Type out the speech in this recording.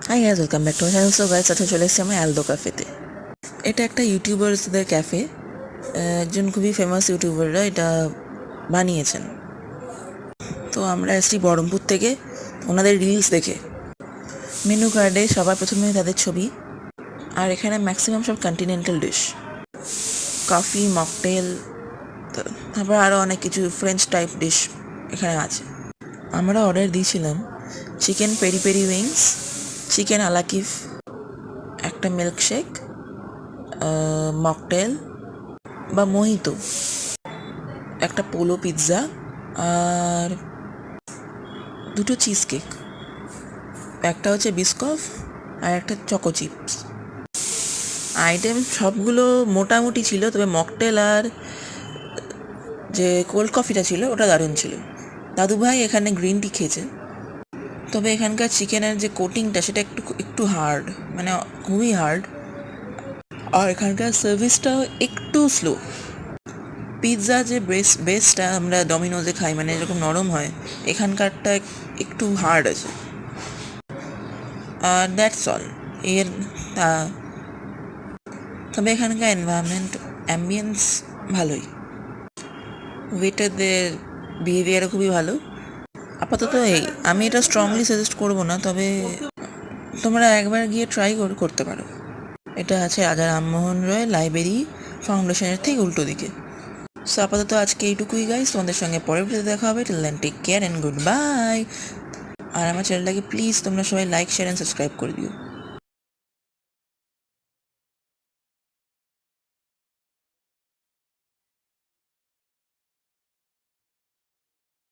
Hi guys, welcome back to my channel. So guys, আজকে চলে এসেছি আমরা অ্যালদো ক্যাফেতে। এটা একটা ইউটিউবার্সদের ক্যাফে। একজন খুবই ফেমাস ইউটিউবাররা এটা বানিয়েছেন। তো আমরা এসেছি বহরমপুর থেকে ওনাদের রিলস দেখে। মেনু কার্ডে সবার প্রথমে তাদের ছবি, আর এখানে ম্যাক্সিমাম সব কন্টিনেন্টাল ডিশ, কফি, মকটেল, তারপর আরও অনেক কিছু ফ্রেঞ্চ টাইপ ডিশ এখানে আছে। আমরা অর্ডার দিয়েছিলাম chicken peri peri wings, chicken আলাকিফ, একটা মিল্কশেক, মকটেল বা মোহিতো, একটা পোলো পিৎজা, আর দুটো চিজ কেক, একটা হচ্ছে বিস্কফ আর একটা চকো চিপস। আইটেম সবগুলো মোটামুটি ছিল, তবে মকটেল আর যে কোল্ড কফিটা ছিল ওটা দারুণ ছিল। দাদু ভাই এখানে গ্রিন টি খেয়েছে, তবে এখানকার চিকেনের যে কোটিংটা সেটা একটু একটু হার্ড, মানে খুবই হার্ড। আর এখানকার সার্ভিসটাও একটু স্লো। পিৎজা যে বেসটা আমরা ডমিনোজে খাই, মানে এরকম নরম হয়, এখানকারটা একটু হার্ড আছে। আর দ্যাটস অল। এর তবে এখানকার অ্যাম্বিয়েন্স ভালোই, ওয়েটারদের বিহেভিয়ারও খুবই ভালো। আপাতত আমি এটা স্ট্রংলি সাজেস্ট করবো না, তবে তোমরা একবার গিয়ে ট্রাই করতে পারো। এটা আছে রাজা রামমোহন রয় লাইব্রেরি ফাউন্ডেশনের ঠিক উল্টো দিকে। সো আপাতত আজকে এইটুকুই গাইস, তোমাদের সঙ্গে পরের ভিডিওতে দেখা হবে। Till then take care and goodbye. আর আমার চ্যানেলটাকে প্লিজ তোমরা সবাই লাইক, শেয়ার অ্যান্ড সাবস্ক্রাইব করে দিও।